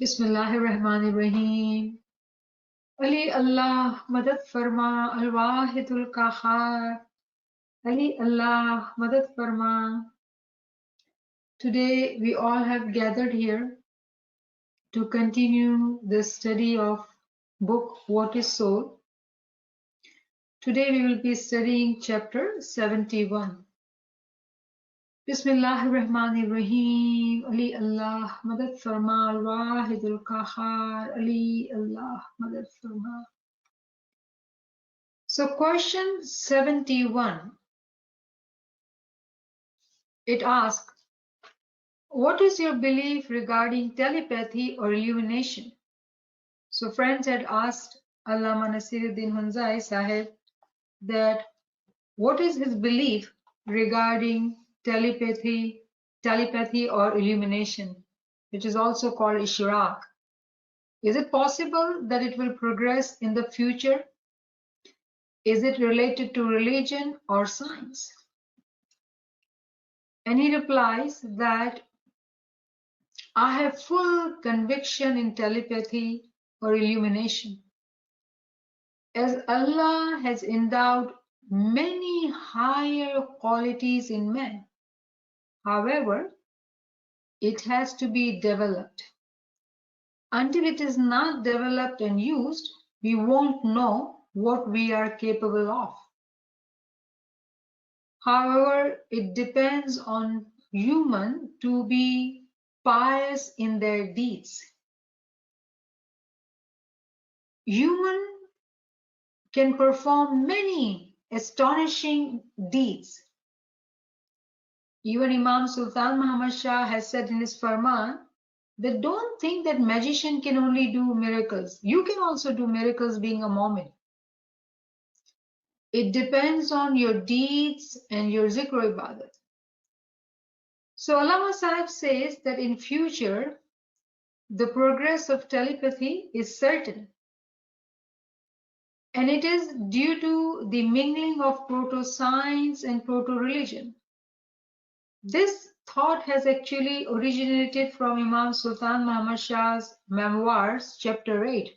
बिस्मिल्लाहिर्रहमानिर्रहीम। अली अल्लाह मदद फरमा, अल-वाहिदुल क़हार। अली अल्लाह मदद फरमा. Today we all have gathered here to continue the study of book What is Soul. Today we will be studying chapter 71. Bismillahirrahmanirrahim. Ali Allah madad farma, al-wahidul qahar. Ali Allah madad farma. So question 71, it asks, what is your belief regarding telepathy or illumination? So friends had asked Allama Nasiruddin Hunzai Sahib that what is his belief regarding telepathy or illumination, which is also called Ishraq. Is it possible that it will progress in the future? Is it related to religion or science? And he replies that I have full conviction in telepathy or illumination, as Allah has endowed many higher qualities in man. However, it has to be developed. Until it is not developed and used, we won't know what we are capable of. However, it depends on human to be pious in their deeds. Human can perform many astonishing deeds. Even Imam Sultan Muhammad Shah has said in his Farman that don't think that magician can only do miracles. You can also do miracles being a Mu'min. It depends on your deeds and your zikr ibadat. So Allama Sahib says that in future, the progress of telepathy is certain. And it is due to the mingling of proto-science and proto-religion. This thought has actually originated from Imam Sultan Muhammad Shah's Memoirs, chapter 8.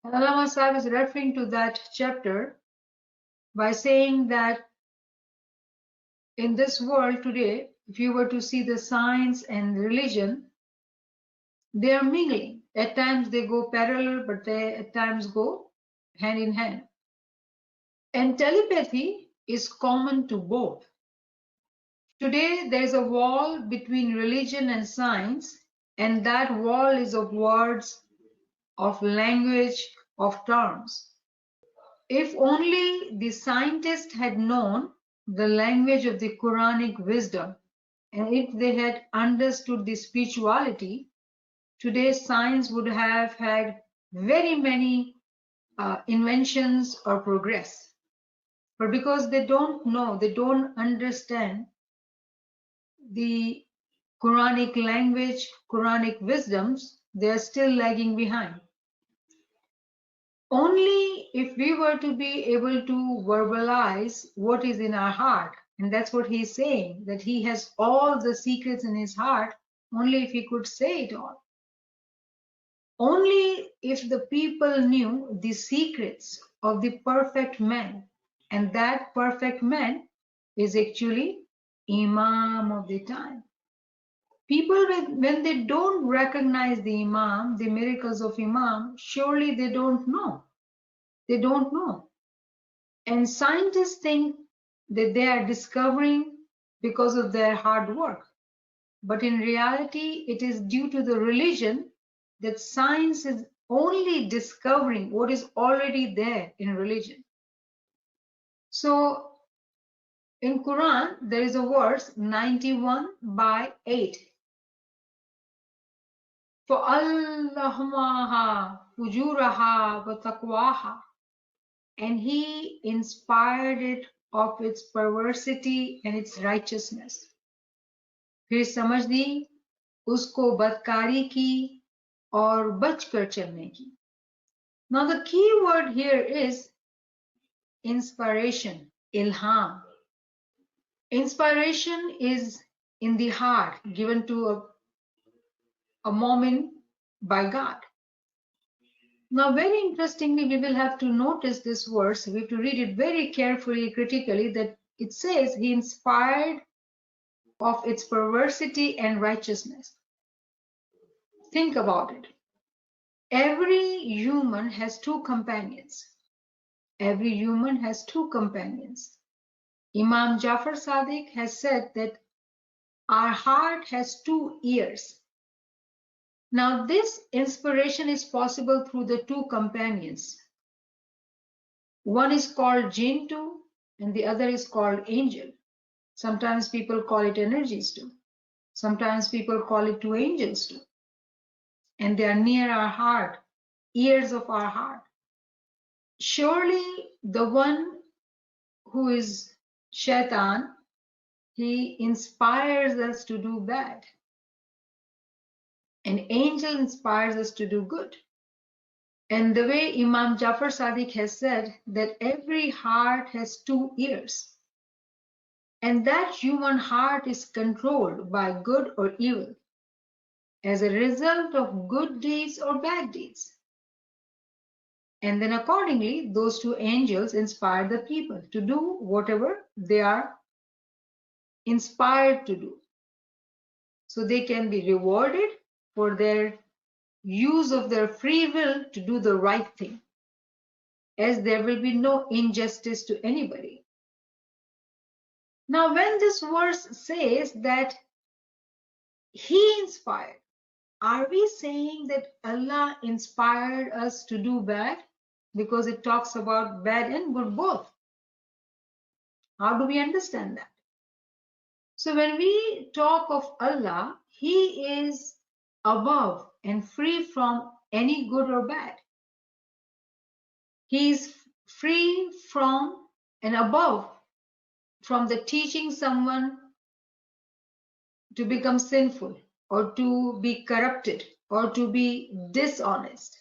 And Allama Sahib is referring to that chapter by saying that in this world today, if you were to see the science and religion, they are mingling. At times they go parallel, but they at times go hand in hand. And telepathy is common to both. Today, there is a wall between religion and science, and that wall is of words, of language, of terms. If only the scientists had known the language of the Quranic wisdom, and if they had understood the spirituality, today's science would have had very many inventions or progress. But because they don't know, they don't understand the Quranic language, Quranic wisdoms, they are still lagging behind. Only if we were to be able to verbalize what is in our heart, and that's what he's saying, that he has all the secrets in his heart, only if he could say it all. Only if the people knew the secrets of the perfect man, and that perfect man is actually Imam of the time. People, when they don't recognize the Imam, the miracles of Imam, surely they don't know. They don't know. And scientists think that they are discovering because of their hard work. But in reality, it is due to the religion that science is only discovering what is already there in religion. So in Quran, there is a verse 91/8. فَأَلْهَمَهَا فُجُورَهَا وَتَقْوَاهَا, and he inspired it of its perversity and its righteousness. फिर समझ दी उसको बदकारी की और बचकर चलने की. Now the key word here is inspiration, ilham. Inspiration is in the heart, given to a moment by God. Now, very interestingly, we will have to notice this verse. We have to read it very carefully, critically, that it says he inspired of its perversity and righteousness. Think about it. Every human has two companions. Every human has two companions. Imam Jafar Sadiq has said that our heart has two ears. Now, this inspiration is possible through the two companions. One is called jinn too, and the other is called angel. Sometimes people call it energies too. Sometimes people call it two angels too. And they are near our heart, ears of our heart. Surely the one who is Shaitan, he inspires us to do bad. An angel inspires us to do good. And the way Imam Jafar Sadiq has said that every heart has two ears. And that human heart is controlled by good or evil as a result of good deeds or bad deeds. And then accordingly, those two angels inspire the people to do whatever they are inspired to do. So they can be rewarded for their use of their free will to do the right thing, as there will be no injustice to anybody. Now, when this verse says that he inspired, are we saying that Allah inspired us to do bad? Because it talks about bad and good both. How do we understand that? So when we talk of Allah, He is above and free from any good or bad. He is free from and above from the teaching someone to become sinful or to be corrupted or to be dishonest.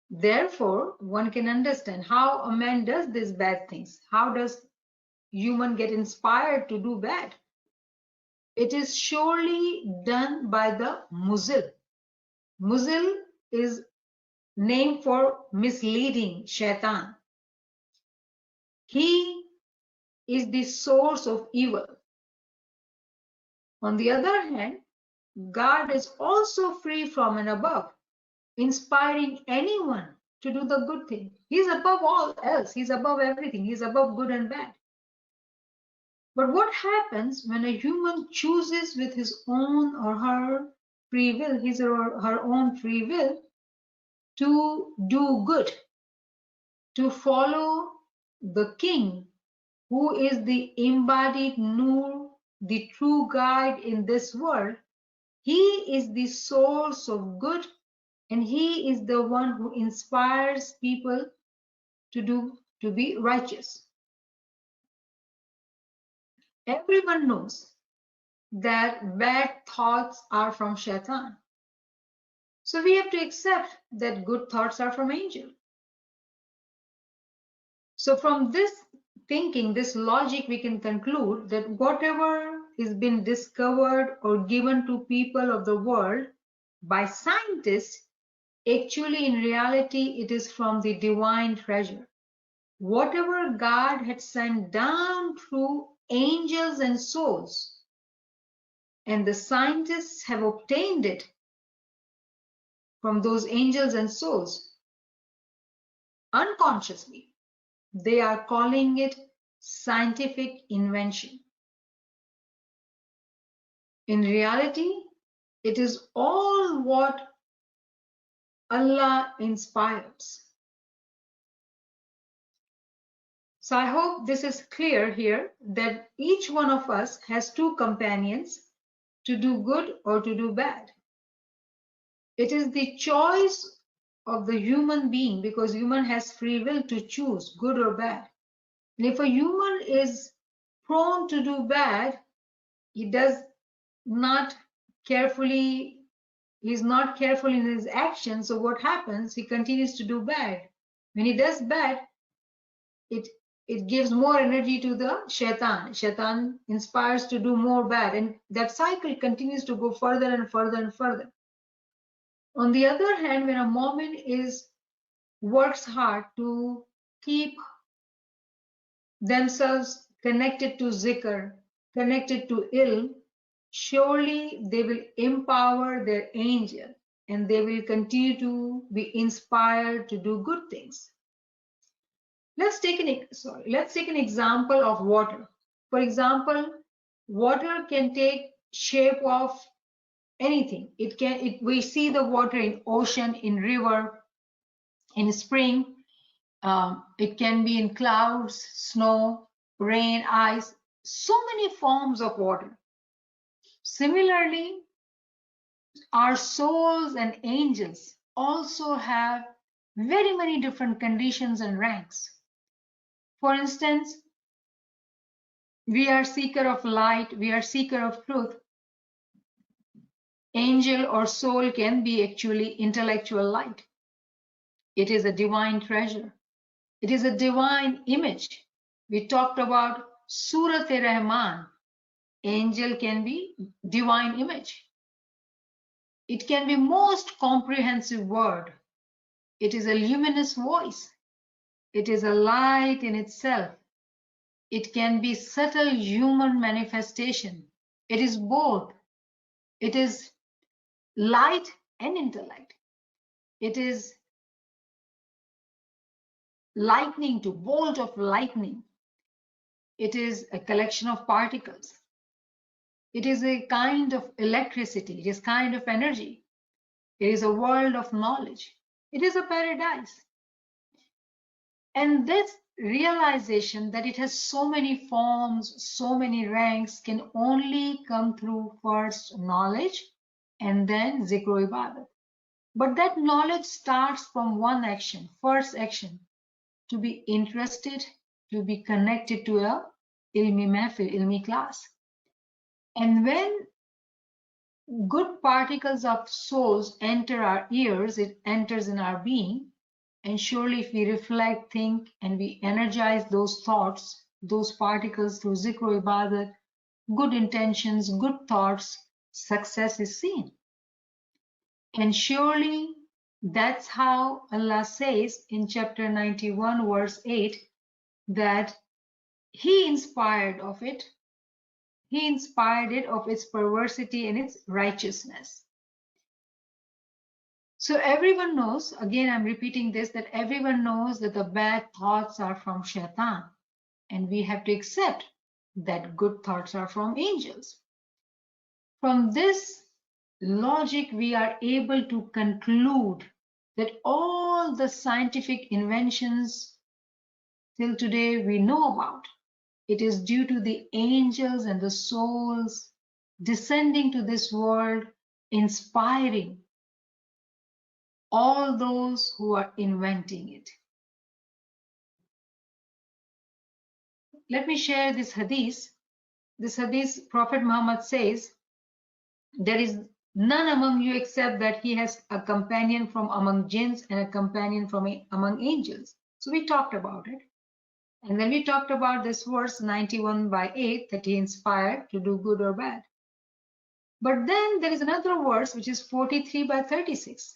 Therefore, one can understand how a man does these bad things. How does human get inspired to do bad? It is surely done by the muzil. Muzil is name for misleading, shaitan. He is the source of evil. On the other hand, God is also free from and above, inspiring anyone to do the good thing. He's above all else. He's above everything. He's above good and bad. But what happens when a human chooses with his own or her free will, his or her own free will, to do good, to follow the king who is the embodied Nur, the true guide in this world? He is the source of good, and he is the one who inspires people to be righteous. Everyone knows that bad thoughts are from shaitan. So we have to accept that good thoughts are from angel. So from this thinking, this logic, we can conclude that whatever is been discovered or given to people of the world by scientists, actually in reality, it is from the divine treasure. Whatever God had sent down through angels and souls, and the scientists have obtained it from those angels and souls unconsciously. They are calling it scientific invention. In reality, it is all what Allah inspires. So I hope this is clear here that each one of us has two companions, to do good or to do bad. It is the choice of the human being, because human has free will to choose good or bad. And if a human is prone to do bad, he does not carefully, he's not careful in his actions. So what happens? He continues to do bad. When he does bad, it gives more energy to the shaitan. Shaitan inspires to do more bad, and that cycle continues to go further and further and further. On the other hand, when a mu'min works hard to keep themselves connected to zikr, connected to ilm, surely they will empower their angel and they will continue to be inspired to do good things. Let's take an example of water. For example, water can take shape of anything. We see the water in ocean, in river, in spring. It can be in clouds, snow, rain, ice, so many forms of water. Similarly, our souls and angels also have very many different conditions and ranks. For instance, we are seeker of light, we are seeker of truth. Angel or soul can be actually intellectual light. It is a divine treasure. It is a divine image. We talked about Surat-e-Rahman. Angel can be divine image. It can be most comprehensive word. It is a luminous voice. It is a light in itself. It can be subtle human manifestation. It is both. It is light and intellect. It is lightning to bolt of lightning. It is a collection of particles. It is a kind of electricity. It is kind of energy. It is a world of knowledge. It is a paradise. And this realization that it has so many forms, so many ranks can only come through first knowledge and then zikr ibadat. But that knowledge starts from one action, first action, to be interested, to be connected to a ilmi mahfil, ilmi class. And when good particles of souls enter our ears, it enters in our being. And surely if we reflect, think, and we energize those thoughts, those particles through zikr ibadat, good intentions, good thoughts, success is seen. And surely that's how Allah says in chapter 91, verse 8, that He inspired of it. He inspired it of its perversity and its righteousness. So everyone knows, again I'm repeating this, that everyone knows that the bad thoughts are from shaitan. And we have to accept that good thoughts are from angels. From this logic, we are able to conclude that all the scientific inventions till today we know about, it is due to the angels and the souls descending to this world, inspiring all those who are inventing it. Let me share this hadith. This hadith, Prophet Muhammad says, there is none among you except that he has a companion from among jinns and a companion from among angels. So we talked about it. And then we talked about this verse 91/8, that he inspired to do good or bad. But then there is another verse which is 43/36.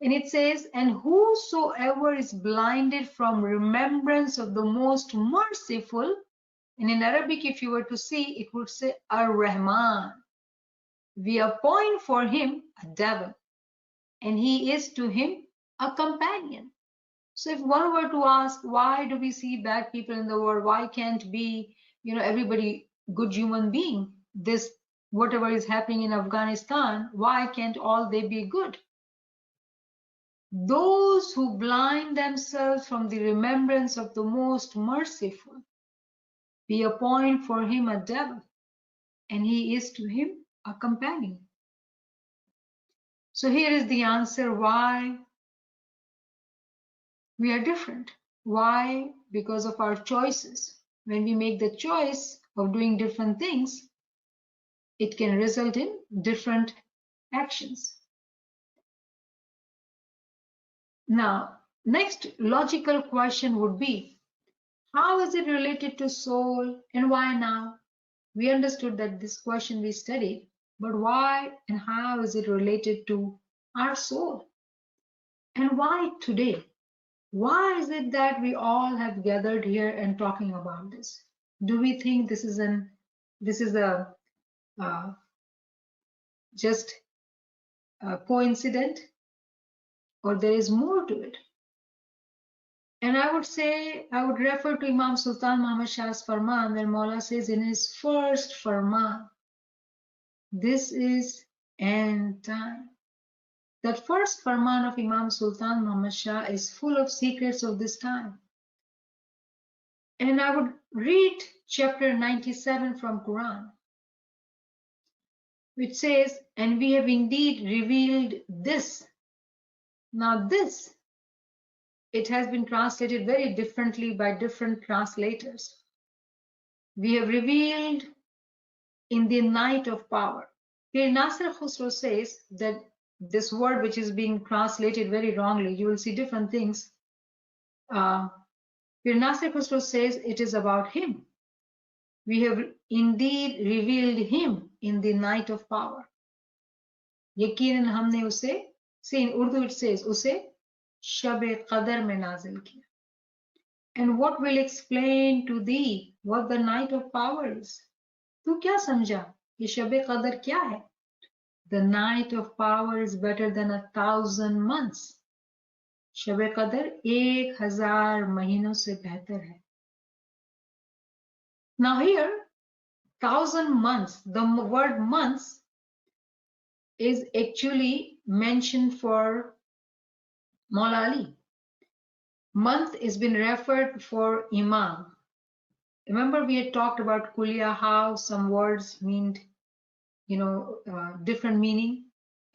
And it says, and whosoever is blinded from remembrance of the most merciful, and in Arabic, if you were to see, it would say Ar-Rahman. We appoint for him a devil, and he is to him a companion. So if one were to ask, why do we see bad people in the world? Why can't be, everybody good human being? This, whatever is happening in Afghanistan, why can't all they be good? Those who blind themselves from the remembrance of the most merciful, we appoint for him a devil, and he is to him a companion. So here is the answer why we are different. Why? Because of our choices. When we make the choice of doing different things, it can result in different actions. Now, next logical question would be, how is it related to soul and why now? We understood that this question we studied, but why and how is it related to our soul. And why today? Why is it that we all have gathered here and talking about this? Do we think this is a uh, just a coincidence, or there is more to it? And I would say, I would refer to Imam Sultan Muhammad Shah's Farman, where Maula says in his first Farman, this is end time. That first Farman of Imam Sultan Muhammad Shah is full of secrets of this time. And I would read chapter 97 from Quran, which says, and we have indeed revealed this. Now this, it has been translated very differently by different translators. We have revealed in the night of power. Here Nasir Khusro says that this word which is being translated very wrongly, you will see different things. Here Nasir Khusro says it is about him. We have indeed revealed him in the night of power. Yaqinan हमने उसे, see in Urdu it says, उसे शब qadar में नाजिल किया. And what will explain to thee what the night of power is? तू क्या समझा? ये शब qadar क्या है? The night of power is better than 1,000 months. Shab qadar 1,000 महीनों से बेहतर है. Now here, 1,000 months, the word months is actually mentioned for Maula Ali. Month is been referred for Imam. Remember we had talked about Kuliya, how some words mean, different meaning,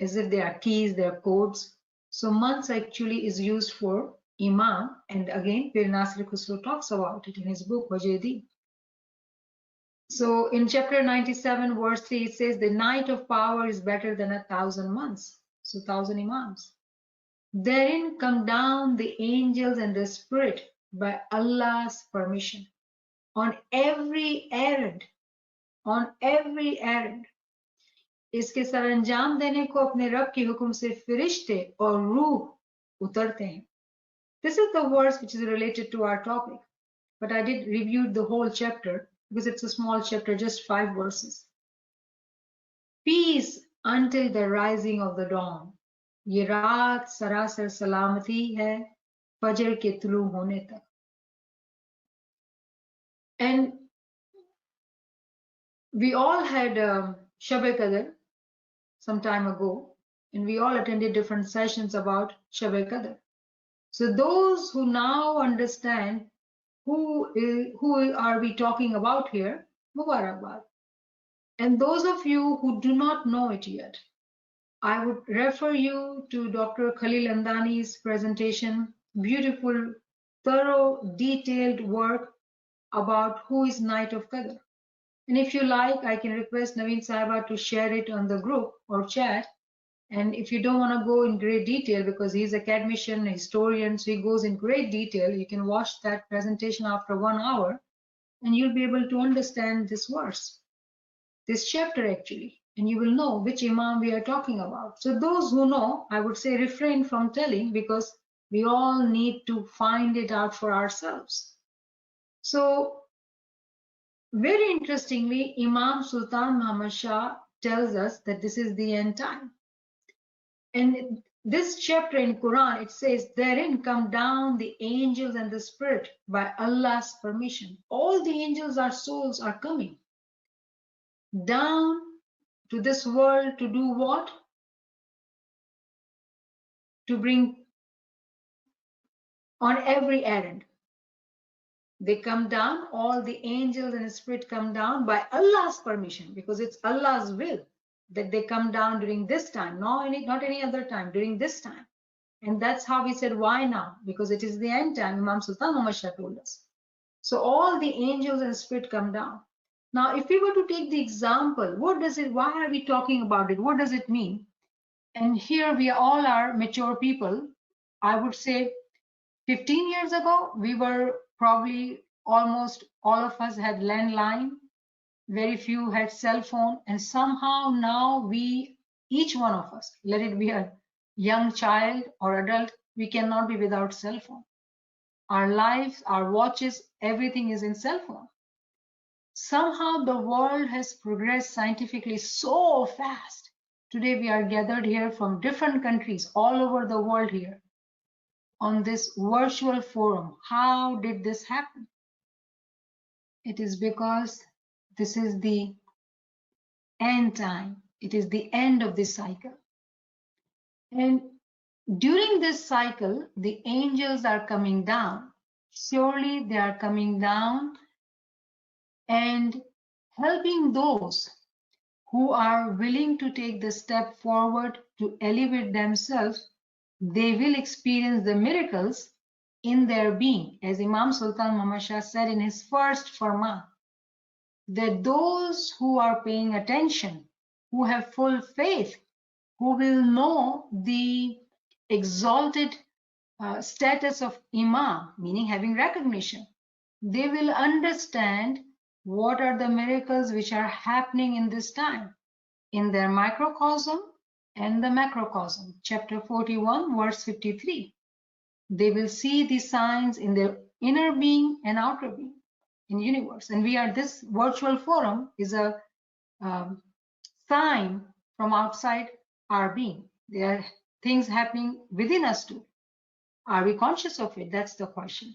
as if they are keys, they are codes. So months actually is used for Imam, and again, Pir Nasir Khusro talks about it in his book, Wajedi. So in chapter 97, verse 3, it says, the night of power is better than 1,000 months. So 1,000 Imams. Therein come down the angels and the spirit by Allah's permission. On every errand, इसके सरंजाम देने को अपने रब के हुक्म से फरिश्ते और रूह उतरते हैं. This is the verse which is related to our topic, but I did review the whole chapter because it's a small chapter, just 5 verses. Peace until the rising of the dawn. ये रात सरासर सलामती है फजर के तुलू होने तक. And we all had Shab Qadr some time ago, and we all attended different sessions about Shab Qadr. So those who now understand who are we talking about here, Mubarakbad. And those of you who do not know it yet, I would refer you to Dr. Khalil Andani's presentation, beautiful, thorough, detailed work about who is Night of Qadr. And if you like, I can request Naveen Sahiba to share it on the group or chat. And if you don't want to go in great detail, because he's an academician, a historian, so he goes in great detail, you can watch that presentation after 1 hour, and you'll be able to understand this verse, this chapter actually, and you will know which Imam we are talking about. So those who know, I would say refrain from telling, because we all need to find it out for ourselves. So very interestingly, Imam Sultan Muhammad Shah tells us that this is the end time. And this chapter in Quran, it says, therein come down the angels and the spirit by Allah's permission. All the angels, our souls, are coming down to this world to do what? To bring on every errand. They come down, all the angels and the spirit come down by Allah's permission, because it's Allah's will that they come down during this time, not any other time, during this time. And that's how we said, why now? Because it is the end time, Imam Sultan Muhammad Shah told us. So all the angels and spirit come down. Now, if we were to take the example, why are we talking about it? What does it mean? And here we all are mature people. I would say 15 years ago, we were probably almost all of us had landline. Very few had cell phone, and somehow now each one of us, let it be a young child or adult, we cannot be without cell phone. Our lives, our watches, everything is in cell phone. Somehow the world has progressed scientifically so fast. Today we are gathered here from different countries all over the world here on this virtual forum. How did this happen? It is because this is the end time. It is the end of this cycle. And during this cycle, the angels are coming down. Surely they are coming down and helping those who are willing to take the step forward to elevate themselves. They will experience the miracles in their being, as Imam Sultan Muhammad Shah said in his first farman, that those who are paying attention, who have full faith, who will know the exalted status of Imam, meaning having recognition, they will understand what are the miracles which are happening in this time, in their microcosm and the macrocosm. Chapter 41, verse 53. They will see the signs in their inner being and outer being in universe. And this virtual forum is a sign from outside our being. There are things happening within us too. Are we conscious of it? That's the question.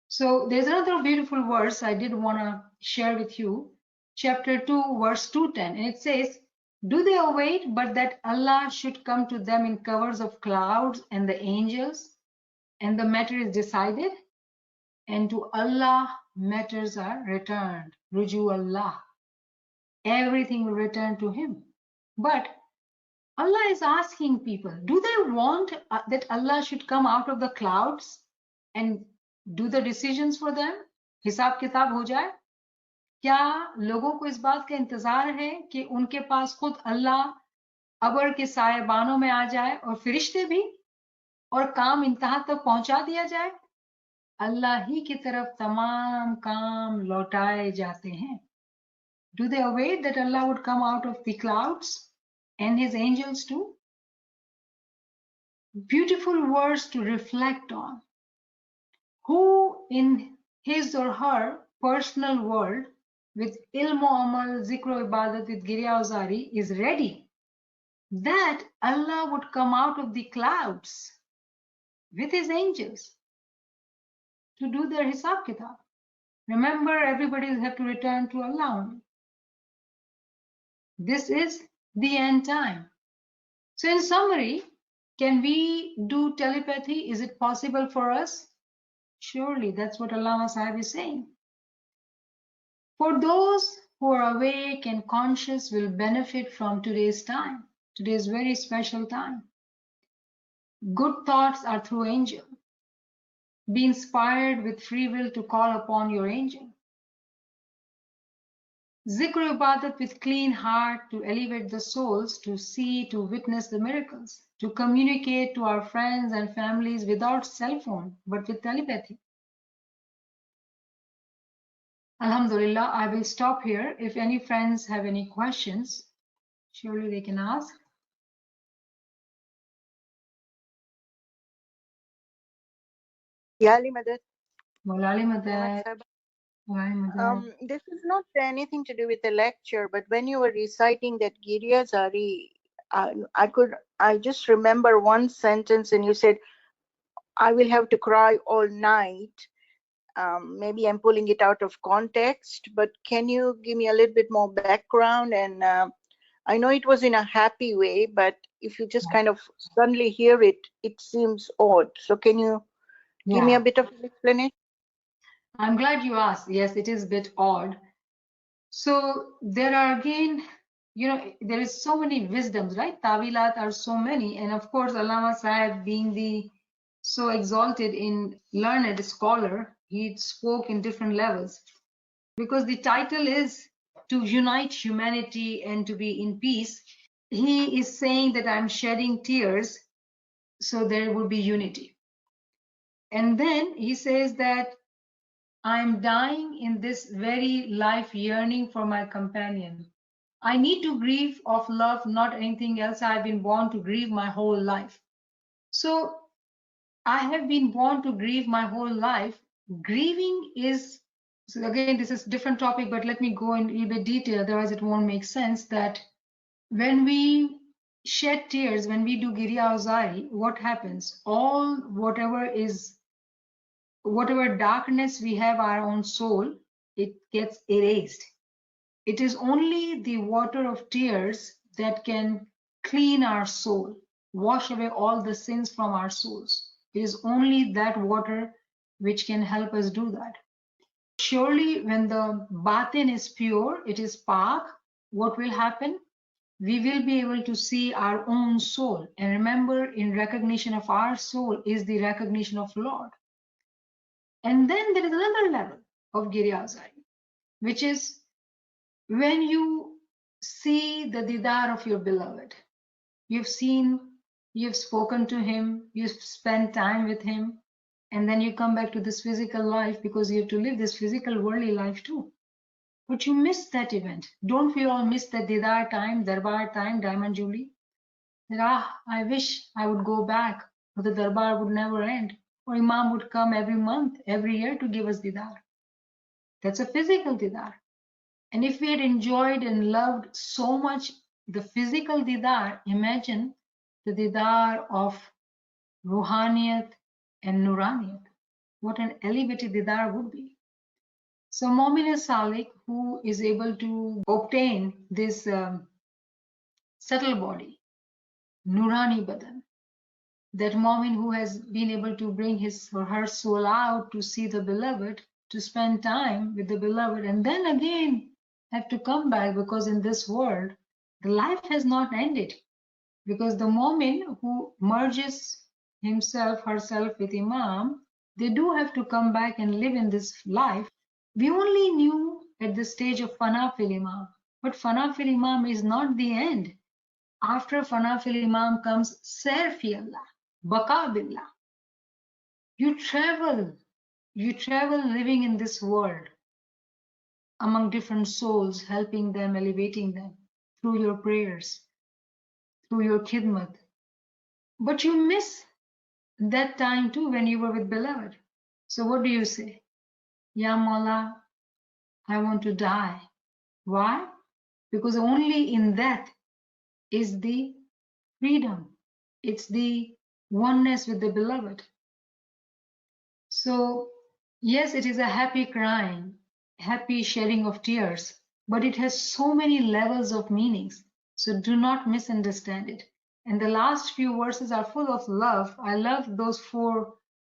So there's another beautiful verse I did want to share with you. Chapter 2, verse 210. And it says, do they await but that Allah should come to them in covers of clouds and the angels, and the matter is decided? And to Allah matters are returned. Ruju Allah. Everything will return to Him. But Allah is asking people, do they want that Allah should come out of the clouds and do the decisions for them? हिसाब किताब हो जाए? क्या लोगों को इस बात का इंतजार है कि उनके पास खुद अल्लाह अबर के सायबानों में आ जाए और फरिश्ते भी, और काम इंतहा तक पहुंचा दिया जाए? अल्लाह ही की तरफ तमाम काम लौटाए जाते हैं. Do they await that Allah would come out of the clouds and His angels too? Beautiful words to reflect on. Who in his or her personal world with ilmu amal, zikro ibadat, with giryazari is ready that Allah would come out of the clouds with His angels to do their hisab kitab. Remember, everybody will have to return to Allah only. This is the end time. So in summary, can we do telepathy? Is it possible for us? Surely, that's what Allama Sahib is saying. For those who are awake and conscious will benefit from today's time, today's very special time. Good thoughts are through angel. Be inspired with free will to call upon your angel. Zikr ibadat with clean heart to elevate the souls, to see, to witness the miracles, to communicate to our friends and families without cell phone, but with telepathy. Alhamdulillah, I will stop here. If any friends have any questions, surely they can ask. Yali Madad. Maulali Madad. This is not anything to do with the lecture, but when you were reciting that Giriya Zari, I just remember one sentence, and you said, I will have to cry all night. Maybe I'm pulling it out of context, but can you give me a little bit more background? And I know it was in a happy way, but if you just kind of suddenly hear it, it seems odd. So can you give me a bit of an explanation? I'm glad you asked. Yes, it is a bit odd. So there are again, there is so many wisdoms, right? Tawilat are so many. And of course, Allama Sahib being the so exalted in learned scholar, he spoke in different levels. Because the title is to unite humanity and to be in peace. He is saying that I'm shedding tears so there will be unity. And then he says that I'm dying in this very life yearning for my companion. I need to grieve of love, not anything else. I've been born to grieve my whole life. So I have been born to grieve my whole life. Grieving is, so again, this is different topic, but let me go in a little bit detail, otherwise it won't make sense. That when we shed tears, when we do Giri Auzari, what happens? All whatever darkness we have our own soul, it gets erased. It is only the water of tears that can clean our soul, wash away all the sins from our souls. It is only that water which can help us do that. Surely, when the batin is pure, it is pak, what will happen? We will be able to see our own soul. And remember, in recognition of our soul is the recognition of Lord. And then there is another level of Giryazari, which is when you see the didar of your beloved. You've seen, you've spoken to him, you've spent time with him, and then you come back to this physical life because you have to live this physical worldly life too. But you miss that event. Don't we all miss that didar time, darbar time, Diamond Jubilee? That, I wish I would go back, or the darbar would never end, or Imam would come every month, every year to give us didar. That's a physical didar. And if we had enjoyed and loved so much the physical didar, imagine the didar of ruhaniyat and nuraniyat. What an elevated didar would be. So Momin Salik, who is able to obtain this subtle body, Nurani Badan, that Momin who has been able to bring his or her soul out to see the beloved, to spend time with the beloved, and then again have to come back, because in this world, the life has not ended. Because the Momin who merges himself, herself with Imam, they do have to come back and live in this life. We only knew at the stage of Fana fil Imam, but Fana fil Imam is not the end. After Fana fil Imam comes Sair fi Allah, Baqa billah. You travel living in this world among different souls, helping them, elevating them through your prayers, through your khidmat. But you miss that time too when you were with beloved. So what do you say? Ya Mawla, I want to die. Why? Because only in that is the freedom. It's the oneness with the beloved. So yes, it is a happy crying, happy shedding of tears, but it has so many levels of meanings. So do not misunderstand it. And the last few verses are full of love. I love those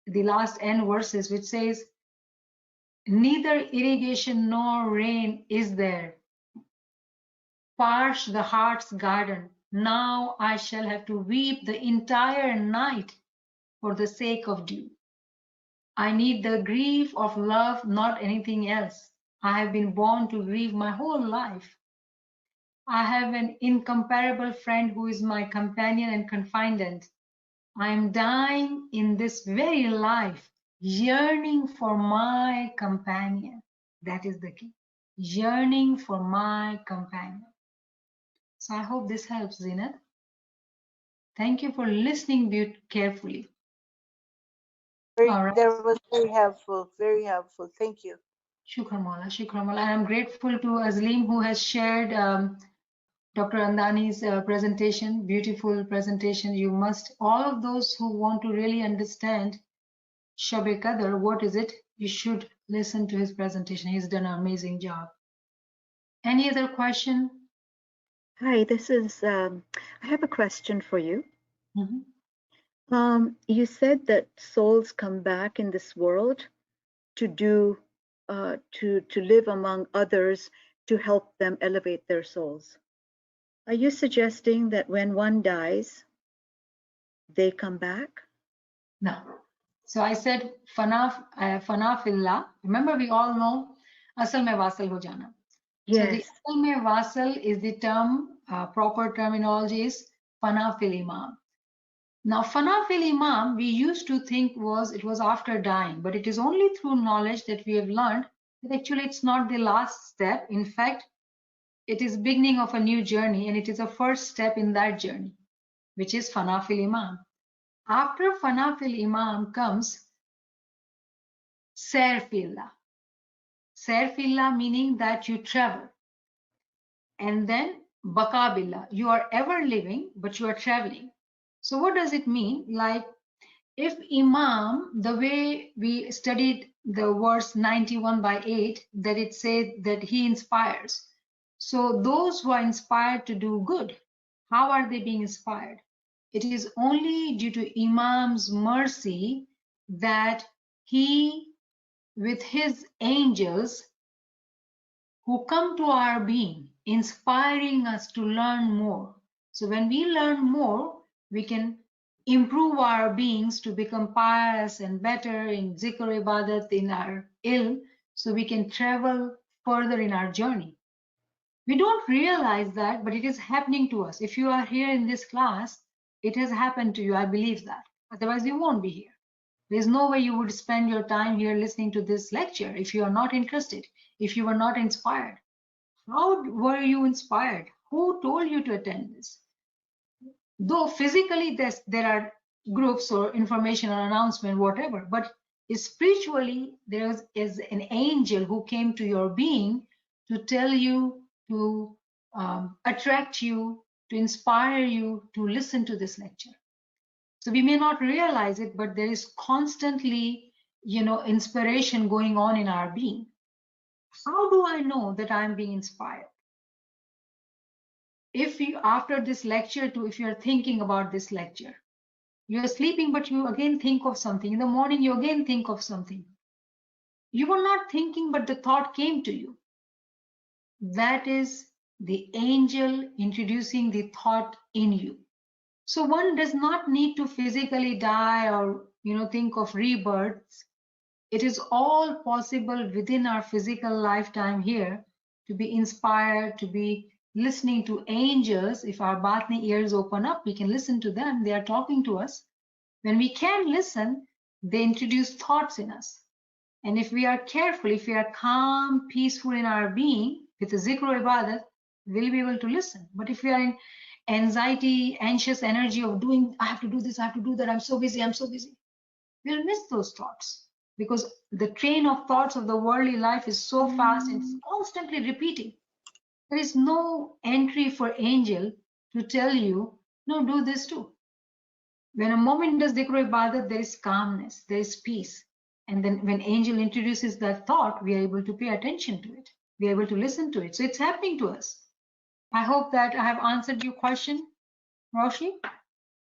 the last N verses, which says, neither irrigation nor rain is there. Parch the heart's garden. Now I shall have to weep the entire night for the sake of dew. I need the grief of love, not anything else. I have been born to grieve my whole life. I have an incomparable friend who is my companion and confidant. I am dying in this very life, yearning for my companion. That is the key. Yearning for my companion. So I hope this helps, Zinat. Thank you for listening carefully. All right. That was very helpful, very helpful. Thank you. Shukran Mola, Shukran Mola. I am grateful to Azleem who has shared Dr. Andani's presentation, beautiful presentation. You must, all of those who want to really understand Shab-e Qadr, what is it? You should listen to his presentation. He's done an amazing job. Any other question? Hi, this is, I have a question for you. Mm-hmm. You said that souls come back in this world to do, to live among others to help them elevate their souls. Are you suggesting that when one dies, they come back? No. So I said, Fana fillah. Remember, we all know, Asal mein wasal ho jana. Yes. So the Asal mein wasal is the term, proper terminology is Fana fil Imam. Now, Fana fil Imam, we used to think it was after dying, but it is only through knowledge that we have learned that actually it's not the last step. In fact, it is beginning of a new journey, and it is a first step in that journey, which is Fanafil Imam. After Fanafil Imam comes Serfillah. Serfillah meaning that you travel. And then Bakabillah, you are ever living, but you are traveling. So what does it mean? Like if Imam, the way we studied the verse 91/8, that it said that he inspires. So those who are inspired to do good, how are they being inspired? It is only due to Imam's mercy that he, with his angels, who come to our being, inspiring us to learn more. So when we learn more, we can improve our beings to become pious and better in zikr ibadat, in our ilm, so we can travel further in our journey. We don't realize that, but it is happening to us. If you are here in this class, it has happened to you. I believe that. Otherwise, you won't be here. There's no way you would spend your time here listening to this lecture if you are not interested, if you are not inspired. How were you inspired? Who told you to attend this? Though physically there are groups or information or announcement, whatever, but spiritually there is an angel who came to your being to tell you, to attract you, to inspire you to listen to this lecture. So we may not realize it, but there is constantly, inspiration going on in our being. How do I know that I'm being inspired? If you, after this lecture too, if you're thinking about this lecture, you're sleeping, but you again think of something. In the morning, you again think of something. You were not thinking, but the thought came to you. That is the angel introducing the thought in you. So one does not need to physically die or, think of rebirths. It is all possible within our physical lifetime here to be inspired, to be listening to angels. If our Batni ears open up, we can listen to them. They are talking to us. When we can listen, they introduce thoughts in us. And if we are careful, if we are calm, peaceful in our being, with the zikr ibadat, we'll be able to listen. But if we are in anxiety, anxious energy of doing, I have to do this, I have to do that, I'm so busy, we'll miss those thoughts. Because the train of thoughts of the worldly life is so fast and it's constantly repeating. There is no entry for angel to tell you, no, do this too. When a moment does dhikr ibadat, there is calmness, there is peace. And then when angel introduces that thought, we are able to pay attention to it. We are able to listen to it. So it's happening to us. I hope that I have answered your question, Roshni.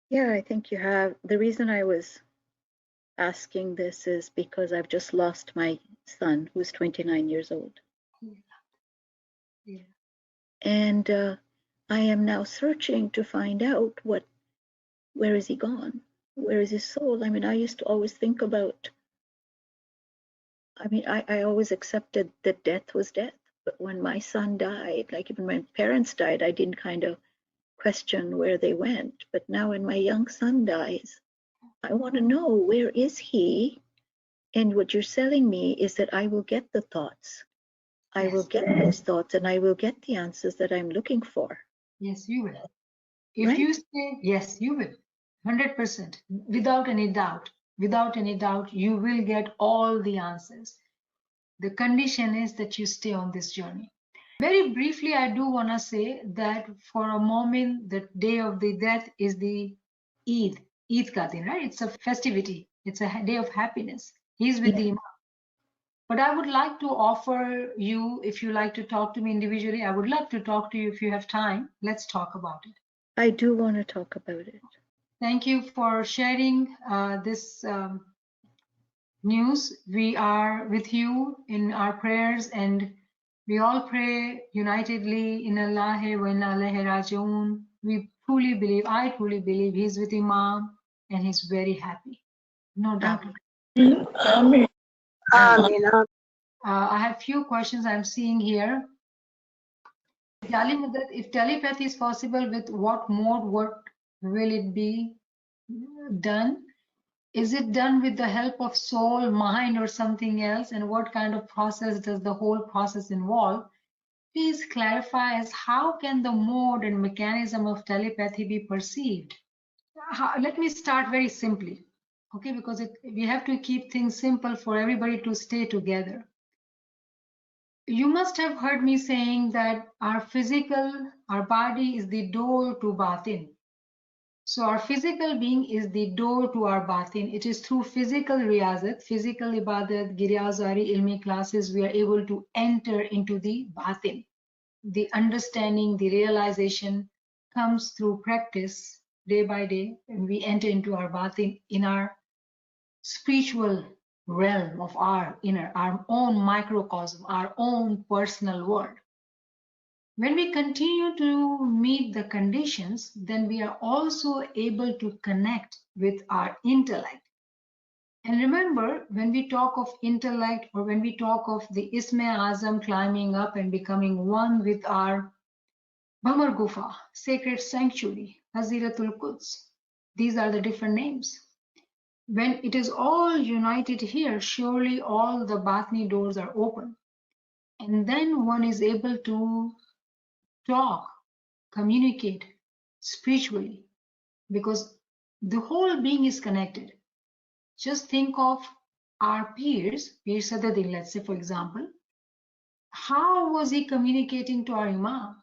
Yeah, I think you have. The reason I was asking this is because I've just lost my son, who's 29 years old. Yeah. And I am now searching to find out where is he gone? Where is his soul? I mean, I used to always think about, I always accepted that death was death. But when my son died, like even when parents died, I didn't kind of question where they went. But now when my young son dies, I want to know, where is he? And what you're telling me is that I will get the thoughts. I will get those thoughts and I will get the answers that I'm looking for. Yes, you will. If right? you say, yes, you will. 100%. Without any doubt. Without any doubt, you will get all the answers. The condition is that you stay on this journey. Very briefly, I do want to say that for a moment, the day of the death is the Eid ka din, right? It's a festivity. It's a day of happiness. He's with the Imam. But I would like to offer you, if you like to talk to me individually, I would love to talk to you if you have time. Let's talk about it. I do want to talk about it. Thank you for sharing this news. We are with you in our prayers, and we all pray unitedly in Allah wa inna ilayhi raji'un. We truly believe, I truly believe he's with Imam and he's very happy. No doubt. Amen. I have few questions I'm seeing here. If telepathy is possible, with what mode, what will it be done? Is it done with the help of soul, mind, or something else? And what kind of process does the whole process involve? please clarify as how can the mode and mechanism of telepathy be perceived? Let me start very simply, okay, because we have to keep things simple for everybody to stay together. You must have heard me saying that our body is the door to Batin. So our physical being is the door to our Batin. It is through physical riyazat, physical ibadat, giryazari, ilmi classes, we are able to enter into the Batin. The understanding, the realization comes through practice day by day, and we enter into our Batin in our spiritual realm of our inner, our own microcosm, our own personal world. When we continue to meet the conditions, then we are also able to connect with our intellect. And remember, when we talk of intellect, or when we talk of the Isme Azam climbing up and becoming one with our Bhamar Gufa, sacred sanctuary, Haziratul Quds, these are the different names. When it is all united here, surely all the Batni doors are open. And then one is able to talk, communicate spiritually, because the whole being is connected. Just think of our peers, Peer Sadadin, let's say, for example. How was he communicating to our Imam?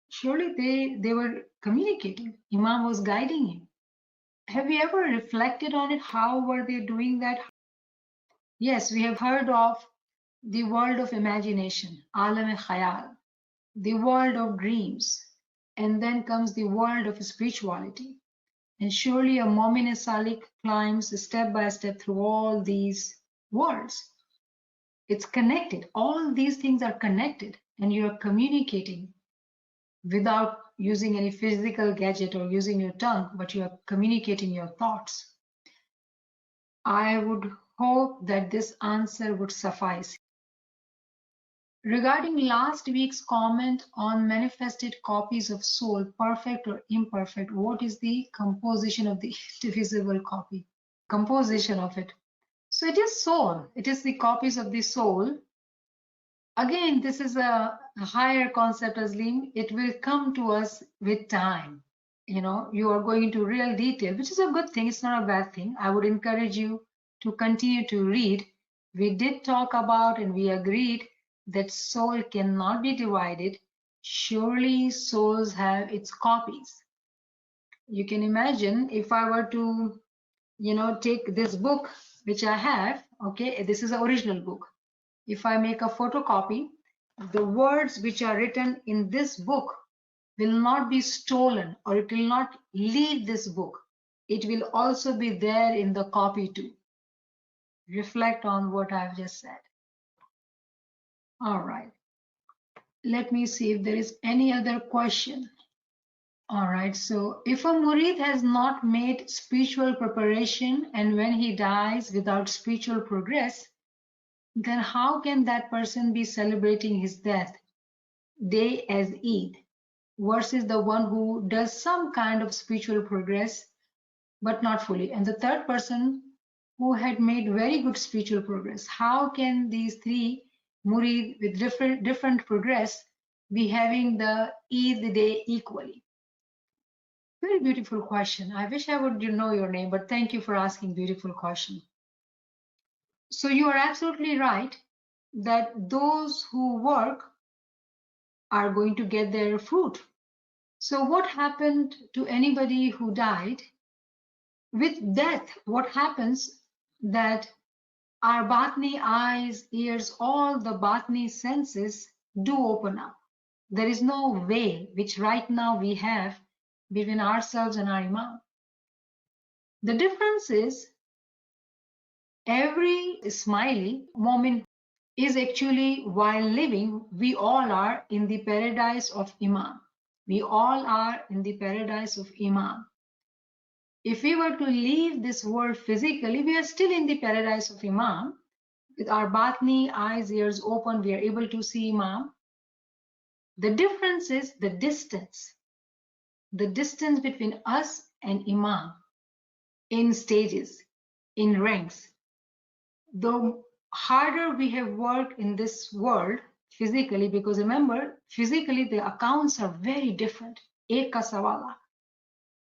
Surely they were communicating. Imam was guiding him. Have you ever reflected on it? How were they doing that? Yes, we have heard of the world of imagination, Alam-e-Khayal, the world of dreams, and then comes the world of spirituality. And surely a Momin Salik climbs step by step through all these worlds. It's connected. All these things are connected, and you are communicating without using any physical gadget or using your tongue, but you are communicating your thoughts. I would hope that this answer would suffice. Regarding last week's comment on manifested copies of soul, perfect or imperfect, what is the composition of the indivisible copy? Composition of it. So it is soul. It is the copies of the soul. Again, this is a higher concept, Azlim. It will come to us with time. You know, you are going into real detail, which is a good thing. It's not a bad thing. I would encourage you to continue to read. We did talk about and we agreed that soul cannot be divided. Surely souls have its copies. You can imagine if I were to, you know, take this book, which I have, okay, this is the original book. If I make a photocopy, the words which are written in this book will not be stolen, or it will not leave this book. It will also be there in the copy too. Reflect on what I've just said. All right. Let me see if there is any other question. All right. So if a murid has not made spiritual preparation and when he dies without spiritual progress, then how can that person be celebrating his death day as Eid versus the one who does some kind of spiritual progress but not fully? And the third person who had made very good spiritual progress, how can these three murid with different progress be having the Eid day equally? Very beautiful question. I wish I would know your name, but thank you for asking beautiful question. So you are absolutely right that those who work are going to get their fruit. So what happened to anybody who died? With death, what happens that our Batni eyes, ears, all the Batni senses do open up. There is no veil, which right now we have between ourselves and our Imam. The difference is every smiley moment is actually while living, we all are in the paradise of Imam. We all are in the paradise of Imam. If we were to leave this world physically, we are still in the paradise of Imam. With our Batni eyes, ears open, we are able to see Imam. The difference is the distance between us and Imam in stages, in ranks. The harder we have worked in this world physically, because remember, physically the accounts are very different. Ek ka sawala.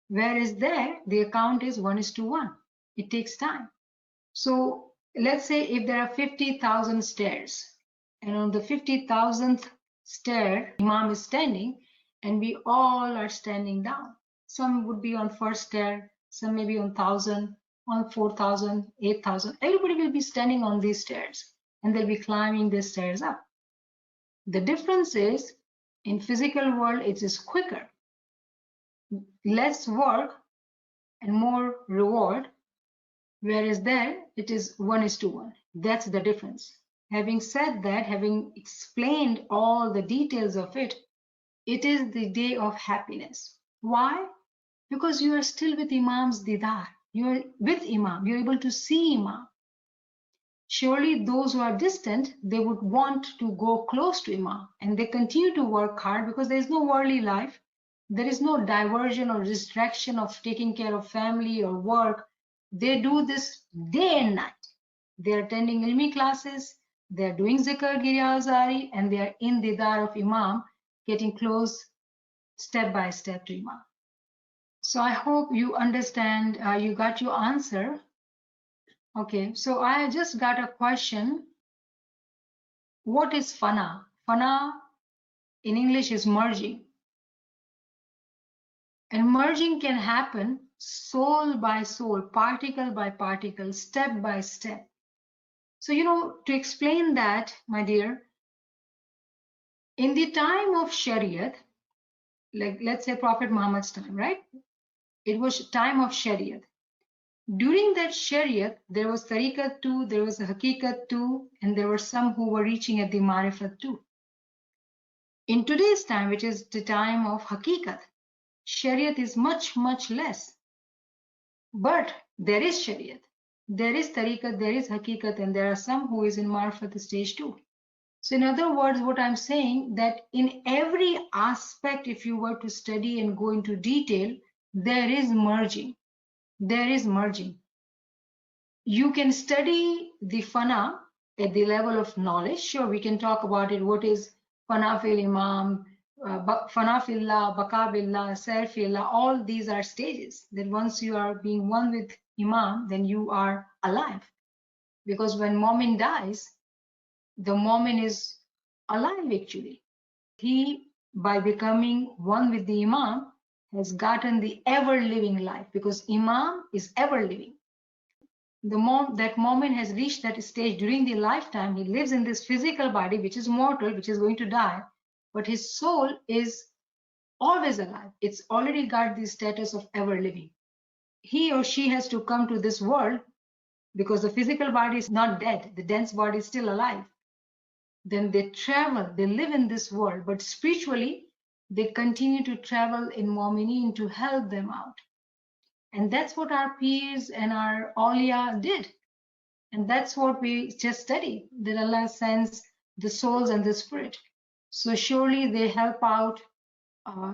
Whereas there, the account is 1:1. It takes time. So let's say if there are 50,000 stairs, and on the 50,000th stair, Imam is standing, and we all are standing down. Some would be on first stair, some may be on 1,000, on 4,000, 8,000. Everybody will be standing on these stairs, and they'll be climbing these stairs up. The difference is, in physical world, it is quicker, less work and more reward, whereas there it is 1:1. That's the difference. Having said that, having explained all the details of it, it is the day of happiness. Why? Because you are still with Imam's didar. You are with Imam. You're able to see Imam. Surely those who are distant, they would want to go close to Imam, and they continue to work hard because there is no worldly life. There is no diversion or distraction of taking care of family or work. They do this day and night. They are attending ilmi classes, they are doing zikr, giryazari, and they are in didar of Imam, getting close step by step to Imam. So I hope you understand, you got your answer. Okay, so I just got a question. What is fana? Fana in English is merging. And merging can happen soul by soul, particle by particle, step by step. So, to explain that, my dear, in the time of Shariat, like let's say Prophet Muhammad's time, right? It was time of Shariat. During that Shariat, there was Tariqat too, there was Haqiqat too, and there were some who were reaching at the Marifat too. In today's time, which is the time of Haqiqat, Shariat is much, much less. But there is Shariat, there is Tariqat, there is Haqiqat, and there are some who is in Marifat stage too. So in other words, what I'm saying, that in every aspect, if you were to study and go into detail, there is merging. There is merging. You can study the fana at the level of knowledge. Sure, we can talk about it. What is fana fil imam, fana fillah, baka billah, sair fillah, all these are stages. That once you are being one with Imam, then you are alive. Because when Mu'min dies, the Mu'min is alive actually. He, by becoming one with the Imam, has gotten the ever-living life, because Imam is ever-living. That Mu'min has reached that stage during the lifetime. He lives in this physical body, which is mortal, which is going to die, but his soul is always alive. It's already got the status of ever-living. He or she has to come to this world because the physical body is not dead. The dense body is still alive. Then they travel, they live in this world, but spiritually, they continue to travel in Mu'mineen to help them out. And that's what our peers and our awliya did. And that's what we just studied, that Allah sends the souls and the spirit. So surely they help out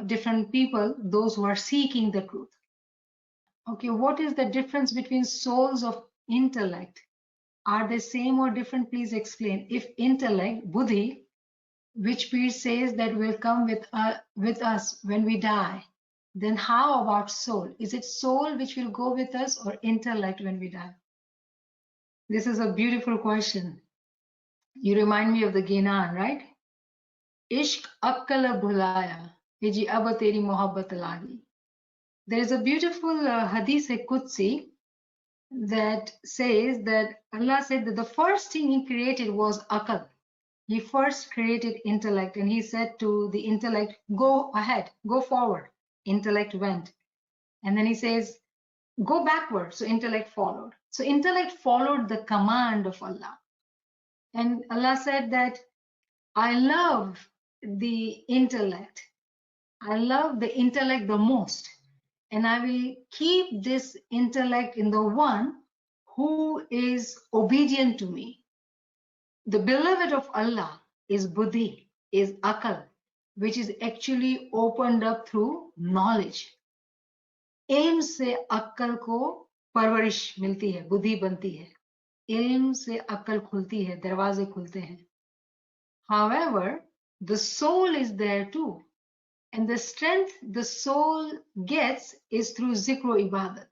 different people, those who are seeking the truth. Okay, what is the difference between souls of intellect? Are they same or different? Please explain. If intellect, buddhi, which Peer says that will come with us when we die, then how about soul? Is it soul which will go with us, or intellect when we die? This is a beautiful question. You remind me of the Ginan, right? Ishq akkala bhulaya, hiji ab teri mohabbat lagi. There is a beautiful hadith Qudsi that says that Allah said that the first thing He created was akal. He first created intellect, and He said to the intellect, go ahead, go forward. Intellect went. And then He says, go backward. So intellect followed. So intellect followed the command of Allah. And Allah said that I love the intellect. I love the intellect the most. And I will keep this intellect in the one who is obedient to me. The beloved of Allah is buddhi, is akal, which is actually opened up through knowledge. Ilm se akal ko parvarish milti hai, buddhi banti hai. Ilm se akal khulti hai, darwaze khulte hain. However, the soul is there too. And the strength the soul gets is through zikr ibadat.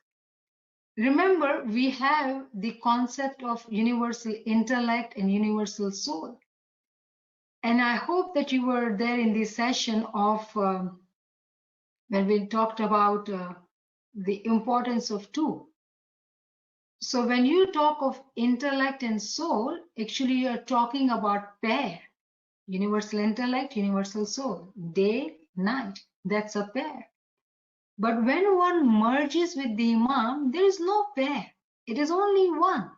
Remember, we have the concept of universal intellect and universal soul. And I hope that you were there in this session of when we talked about the importance of two. So when you talk of intellect and soul, actually you're talking about pair. Universal intellect, universal soul. Day, night. That's a pair. But when one merges with the Imam, there is no pair. It is only one.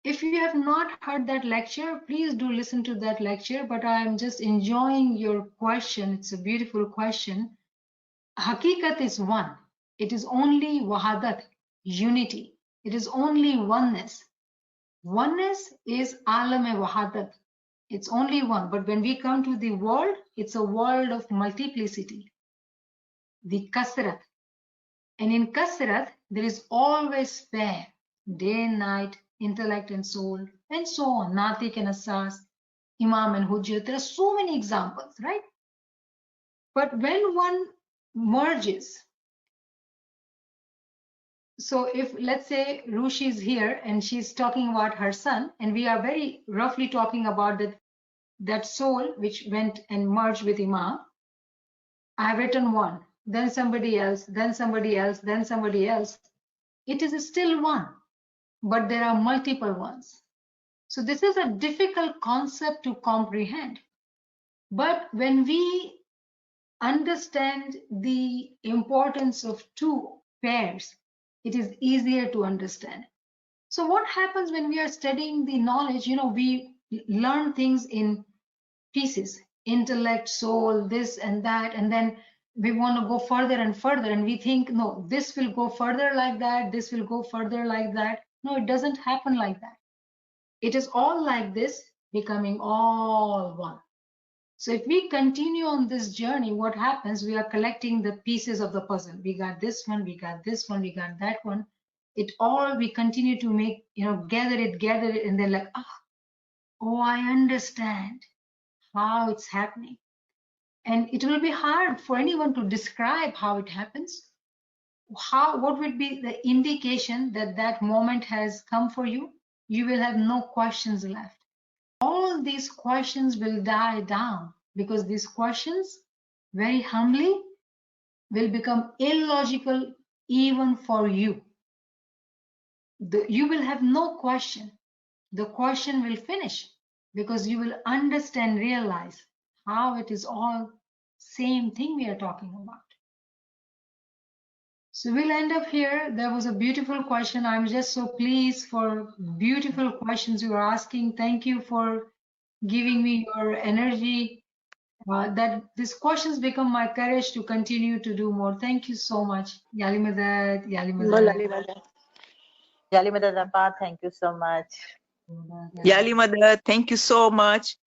If you have not heard that lecture, please do listen to that lecture. But I am just enjoying your question. It's a beautiful question. Hakikat is one. It is only wahadat, unity. It is only oneness. Oneness is alam-e-wahadat. It's only one. But when we come to the world, it's a world of multiplicity. The kasrat. And in kasrat, there is always pair. Day and night, intellect and soul, and so on. Natik and Asas, Imam and Hujjat. There are so many examples, right? But when one merges, so if let's say Rushi is here and she's talking about her son, and we are very roughly talking about that soul which went and merged with Imam. I have written one, then somebody else, then somebody else, then somebody else. It is still one, but there are multiple ones. So this is a difficult concept to comprehend. But when we understand the importance of two pairs, it is easier to understand. So what happens when we are studying the knowledge? We learn things in pieces, intellect, soul, this and that, and then we want to go further and further, and we think, no, this will go further like that, this will go further like that. No, it doesn't happen like that. It is all like this, becoming all one. So if we continue on this journey, what happens? We are collecting the pieces of the puzzle. We got this one, we got this one, we got that one. It all, we continue to make, gather it, and then like, oh, I understand how it's happening. And it will be hard for anyone to describe how it happens. What will be the indication that that moment has come for you? You will have no questions left. All these questions will die down, because these questions, very humbly, will become illogical even for you. You will have no question. The question will finish, because you will understand, realize how it is all same thing we are talking about. So we'll end up here. That was a beautiful question. I'm just so pleased for beautiful questions you are asking. Thank you for giving me your energy. That these questions become my courage to continue to do more. Thank you so much. Yali Madad, Yali Madad. Yali Madad, thank you so much. Yali Madad, thank you so much.